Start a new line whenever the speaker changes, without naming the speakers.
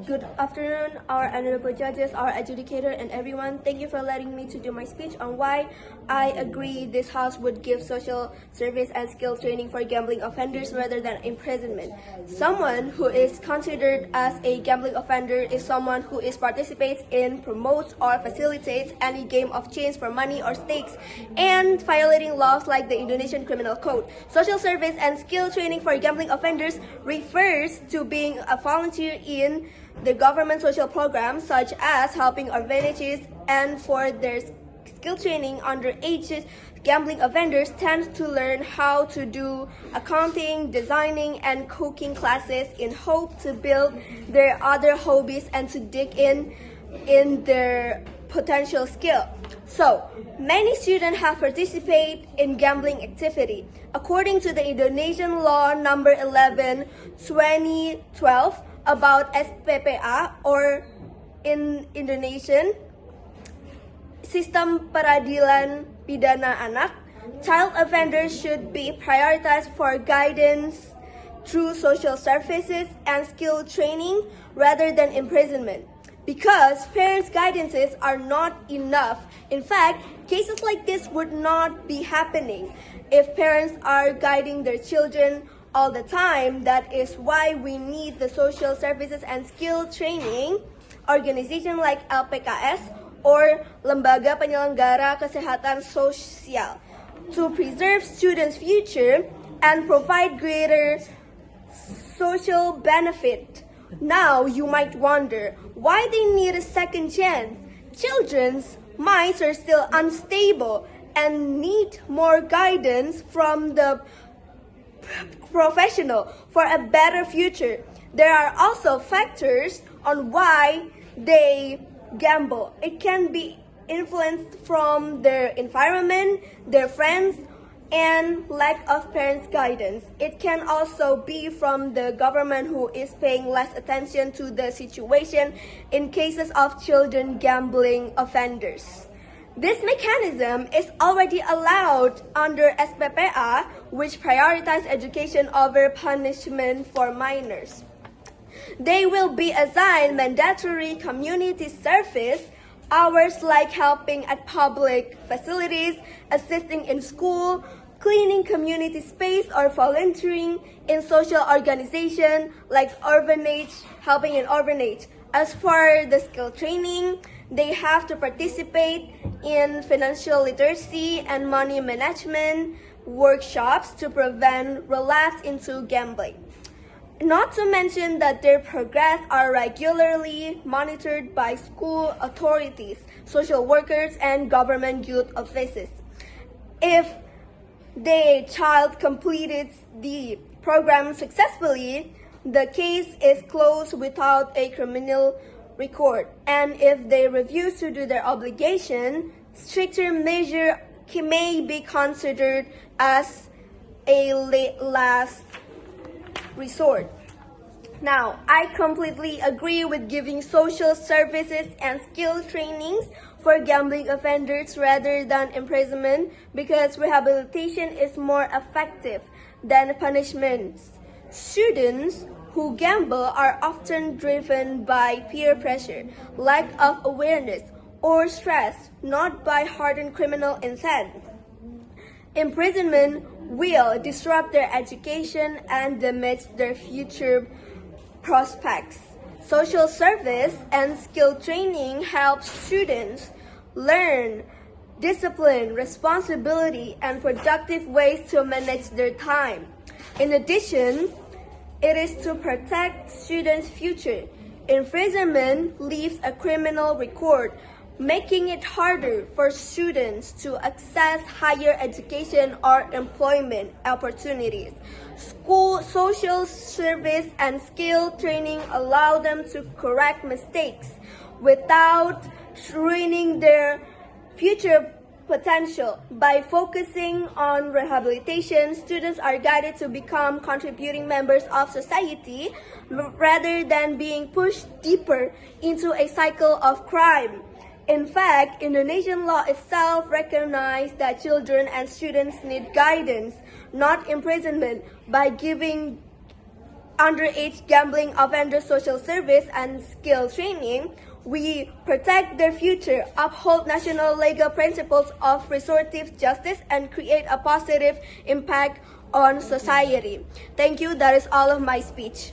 Good afternoon, our honorable judges, our educator, and everyone. Thank you for letting me to do my speech on why I agree this house would give social service and skill training for gambling offenders rather than imprisonment. Someone who is considered as a gambling offender is someone who participates in, promotes, or facilitates any game of chance for money or stakes and violating laws like the Indonesian Criminal Code. Social service and skill training for gambling offenders refers to being a volunteer in the government social programs such as helping orphanages, and for their skill training, underage gambling offenders tend to learn how to do accounting, designing, and cooking classes in hope to build their other hobbies and to dig in their potential skill. So, many students have participated in gambling activity. According to the Indonesian law number 11, 2012 about SPPA, or in Indonesian, Sistem Peradilan Pidana Anak, child offenders should be prioritized for guidance through social services and skill training rather than imprisonment. Because parents' guidances are not enough. In fact, cases like this would not be happening if parents are guiding their children all the time. That is why we need the social services and skill training organization like LPKS or Lembaga Penyelenggara Kesehatan Sosial to preserve students' future and provide greater social benefit. Now you might wonder why they need a second chance. Children's minds are still unstable and need more guidance from the professional for a better future. There are also factors on why they gamble. It can be influenced from their environment, their friends, and lack of parents' guidance. It can also be from the government who is paying less attention to the situation in cases of children gambling offenders. This mechanism is already allowed under SPPA, which prioritizes education over punishment for minors. They will be assigned mandatory community service hours like helping at public facilities, assisting in school, cleaning community space, or volunteering in social organization like orphanage, helping in orphanage. As for the skill training, they have to participate in financial literacy and money management workshops to prevent relapse into gambling. Not to mention that their progress are regularly monitored by school authorities, social workers, and government youth offices. If the child completed the program successfully, the case is closed without a criminal record. And if they refuse to do their obligation, stricter measure may be considered as a last resort. Now, I completely agree with giving social services and skill trainings for gambling offenders rather than imprisonment because rehabilitation is more effective than punishments. Students who gamble are often driven by peer pressure, lack of awareness, or stress, not by hardened criminal intent. Imprisonment will disrupt their education and damage their future prospects. Social service and skill training help students learn discipline, responsibility, and productive ways to manage their time. In addition, it is to protect students' future. Imprisonment leaves a criminal record, making it harder for students to access higher education or employment opportunities. School social service and skill training allow them to correct mistakes without ruining their future potential. By focusing on rehabilitation, students are guided to become contributing members of society rather than being pushed deeper into a cycle of crime. In fact, Indonesian law itself recognizes that children and students need guidance, not imprisonment. By giving underage gambling offenders social service and skill training. We protect their future, uphold national legal principles of restorative justice, and create a positive impact on society. Thank you. That is all of my speech.